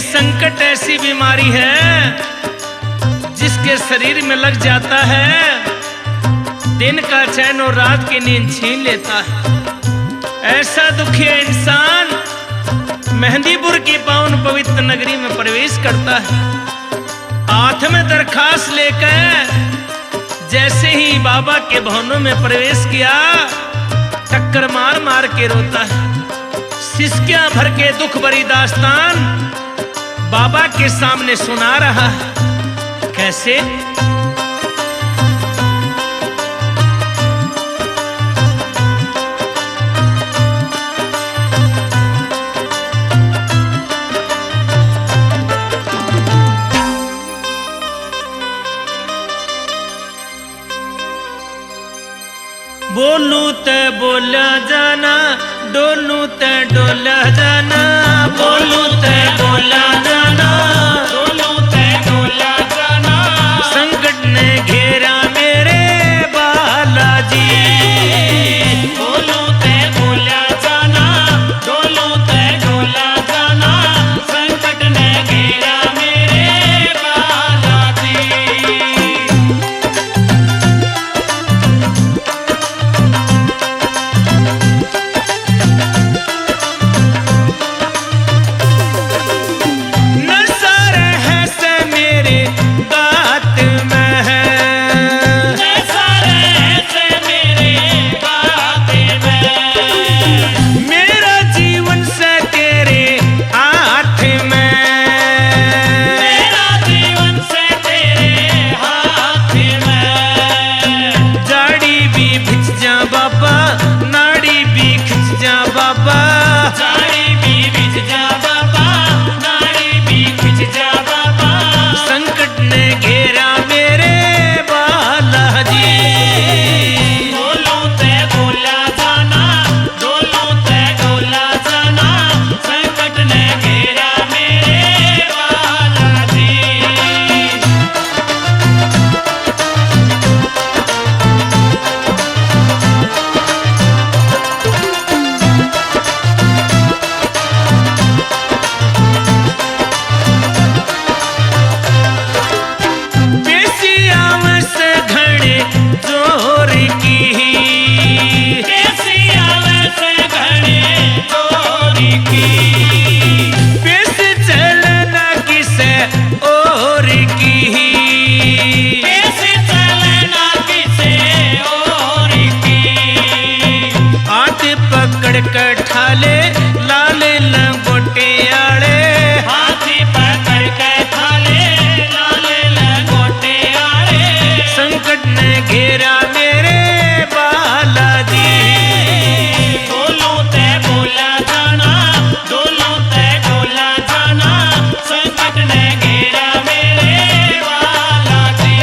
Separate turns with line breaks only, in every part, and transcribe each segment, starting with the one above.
संकट ऐसी बीमारी है जिसके शरीर में लग जाता है, दिन का चैन और रात की नींद छीन लेता है। ऐसा दुखी इंसान मेहंदीपुर की पावन पवित्र नगरी में प्रवेश करता है। हाथ में दरखास्त लेकर जैसे ही बाबा के भवनों में प्रवेश किया, टक्कर मार मार के रोता है। सिसकियां भर के दुख भरी दास्तान बाबा के सामने सुना रहा है। कैसे? बोलू ते बोला जाना, डोलू ते डोला जाना, बोलू ते बोला जाना, डोलू ते डोला जाना। संकट ने घेरा मेरे बालाजी, बोलू ते बोला जाना, डोलू ते डोला जाना। संकट ने घेरा मेरे बालाजी। कठाले लाले लंगोटे आड़े, हाथी पकड़ के थाले लाले लंगोटे आड़े। संकट ने घेरा मेरे बालाजी, बोलू ते बोला जाना, डोलू ते डोला जाना। संकट ने घेरा मेरे बालाजी।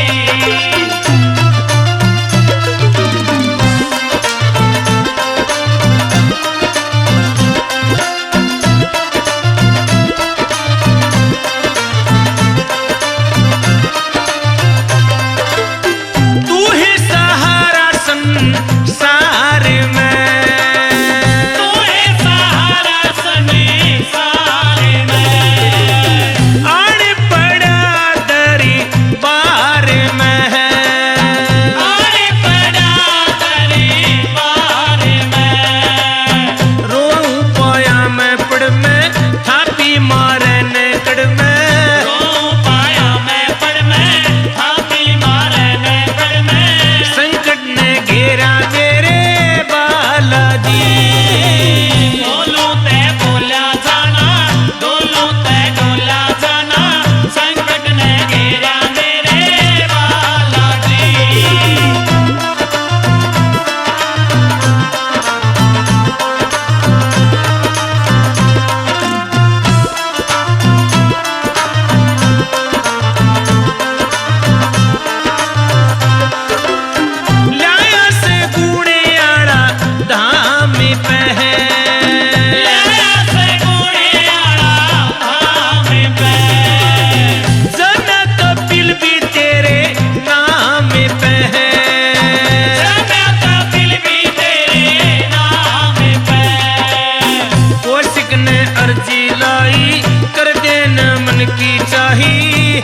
अर्जी लाई कर देना की चाहिए।